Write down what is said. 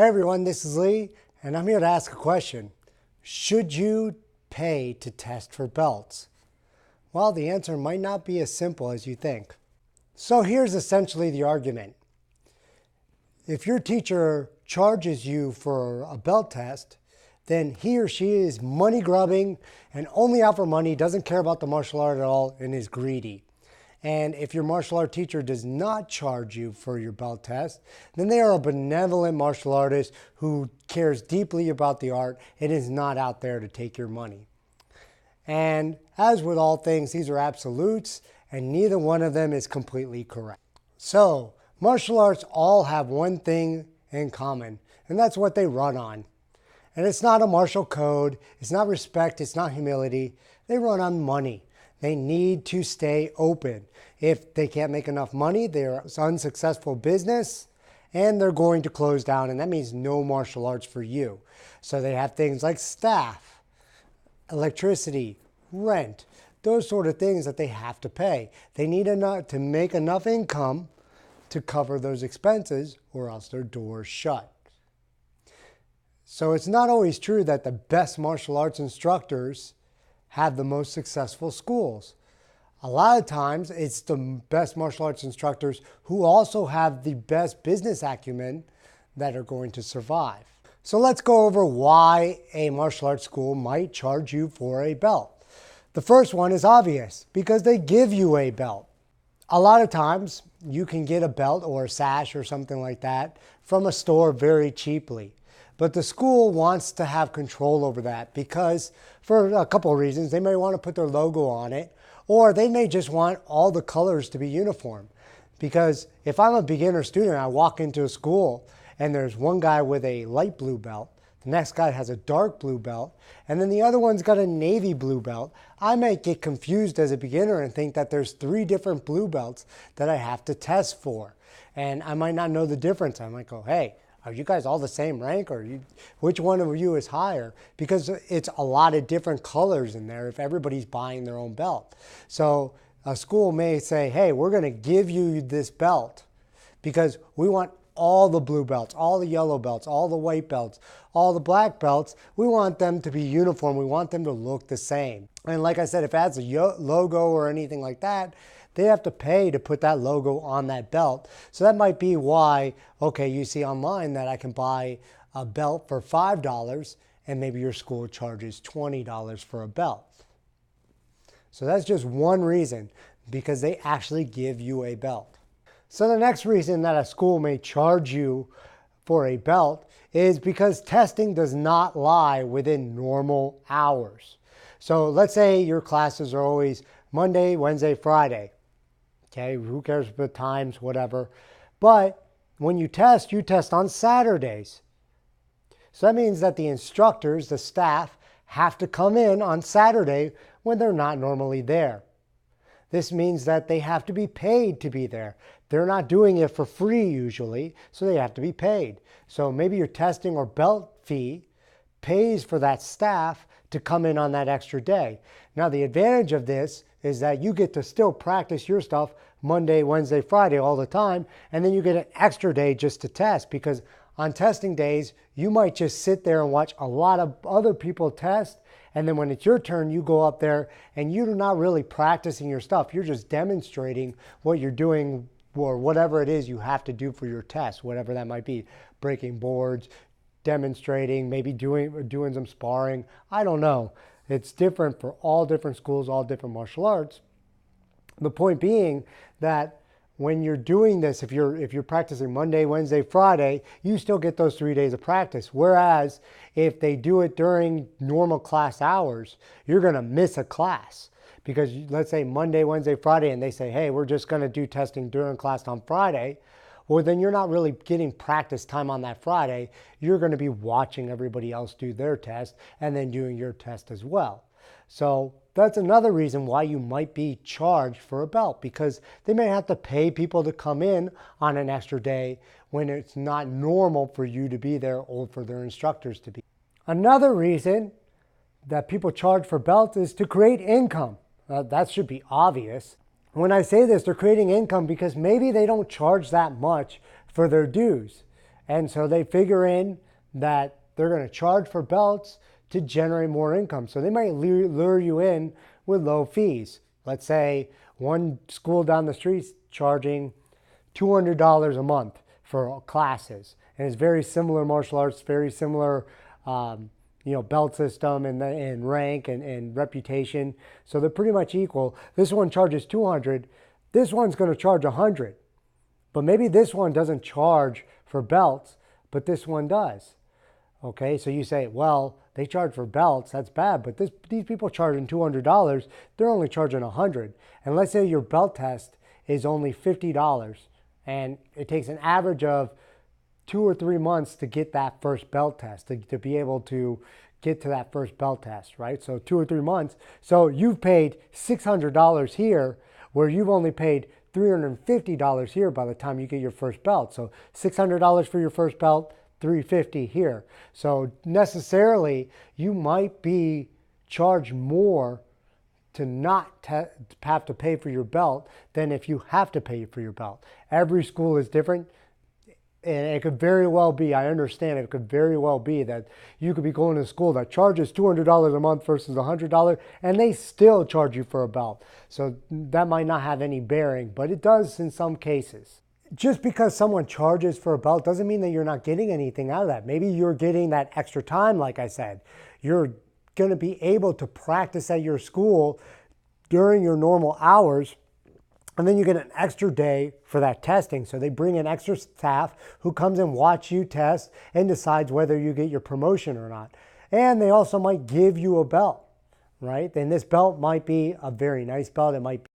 Hey everyone, this is Lee, and I'm here to ask a question. Should you pay to test for belts? Well, the answer might not be as simple as you think. So here's essentially the argument. If your teacher charges you for a belt test, then he or she is money grubbing and only out for money, doesn't care about the martial art at all, and is greedy. And if your martial art teacher does not charge you for your belt test, then they are a benevolent martial artist who cares deeply about the art and is not out there to take your money. And as with all things, these are absolutes, and neither one of them is completely correct. So, martial arts all have one thing in common, and that's what they run on. And it's not a martial code, it's not respect, it's not humility. They run on money. They need to stay open. If they can't make enough money, they're an unsuccessful business and they're going to close down, and that means no martial arts for you. So they have things like staff, electricity, rent, those sort of things that they have to pay. They need enough to make enough income to cover those expenses, or else their doors shut. So it's not always true that the best martial arts instructors have the most successful schools. A lot of times it's the best martial arts instructors who also have the best business acumen that are going to survive. So let's go over why a martial arts school might charge you for a belt. The first one is obvious, because they give you a belt. A lot of times you can get a belt or a sash or something like that from a store very cheaply. But the school wants to have control over that because for a couple of reasons. They may want to put their logo on it, or they may just want all the colors to be uniform. Because if I'm a beginner student, I walk into a school and there's one guy with a light blue belt, the next guy has a dark blue belt, and then the other one's got a navy blue belt, I might get confused as a beginner and think that there's 3 different blue belts that I have to test for. And I might not know the difference. I might go, hey, are you guys all the same rank, or which one of you is higher? Because it's a lot of different colors in there if everybody's buying their own belt. So a school may say, hey, we're going to give you this belt because we want all the blue belts, all the yellow belts, all the white belts, all the black belts. We want them to be uniform. We want them to look the same. And like I said, if it has a logo or anything like that, they have to pay to put that logo on that belt. So that might be why, okay, you see online that I can buy a belt for $5 and maybe your school charges $20 for a belt. So that's just one reason, because they actually give you a belt. So the next reason that a school may charge you for a belt is because testing does not lie within normal hours. So let's say your classes are always Monday, Wednesday, Friday. Okay, who cares about the times, whatever. But when you test on Saturdays. So that means that the instructors, the staff, have to come in on Saturday when they're not normally there. This means that they have to be paid to be there. They're not doing it for free usually, so they have to be paid. So maybe your testing or belt fee pays for that staff to come in on that extra day. Now the advantage of this is that you get to still practice your stuff Monday, Wednesday, Friday all the time, and then you get an extra day just to test, because on testing days, you might just sit there and watch a lot of other people test, and then when it's your turn, you go up there and you're not really practicing your stuff. You're just demonstrating what you're doing or whatever it is you have to do for your test, whatever that might be. Breaking boards, demonstrating, maybe doing some sparring. I don't know. It's different for all different schools, all different martial arts. The point being that when you're doing this, if you're practicing Monday, Wednesday, Friday, you still get those 3 days of practice. Whereas if they do it during normal class hours, you're going to miss a class. Because let's say Monday, Wednesday, Friday, and they say, hey, we're just going to do testing during class on Friday. Well, then you're not really getting practice time on that Friday. You're going to be watching everybody else do their test and then doing your test as well. So that's another reason why you might be charged for a belt, because they may have to pay people to come in on an extra day when it's not normal for you to be there or for their instructors to be. Another reason that people charge for belts is to create income. That should be obvious. When I say this, they're creating income because maybe they don't charge that much for their dues. And so they figure in that they're going to charge for belts to generate more income. So they might lure you in with low fees. Let's say one school down the street's charging $200 a month for classes. And it's very similar martial arts, very similar belt system and rank and reputation. So they're pretty much equal. This one charges $200. This one's going to charge $100. But maybe this one doesn't charge for belts, but this one does. Okay, so you say, well, they charge for belts, that's bad, but these people charging $200, they're only charging $100. And let's say your belt test is only $50, and it takes an average of 2 or 3 months to get that first belt test, to be able to get to that first belt test, right? So 2 or 3 months. So you've paid $600 here, where you've only paid $350 here by the time you get your first belt. So $600 for your first belt, $350 here. So necessarily, you might be charged more to not have to pay for your belt than if you have to pay for your belt. Every school is different. And it could very well be, I understand, it could very well be that you could be going to a school that charges $200 a month versus $100, and they still charge you for a belt. So that might not have any bearing, but it does in some cases. Just because someone charges for a belt doesn't mean that you're not getting anything out of that. Maybe you're getting that extra time, like I said. You're going to be able to practice at your school during your normal hours, and then you get an extra day for that testing. So they bring in extra staff who comes and watch you test and decides whether you get your promotion or not. And they also might give you a belt, right? And this belt might be a very nice belt. It might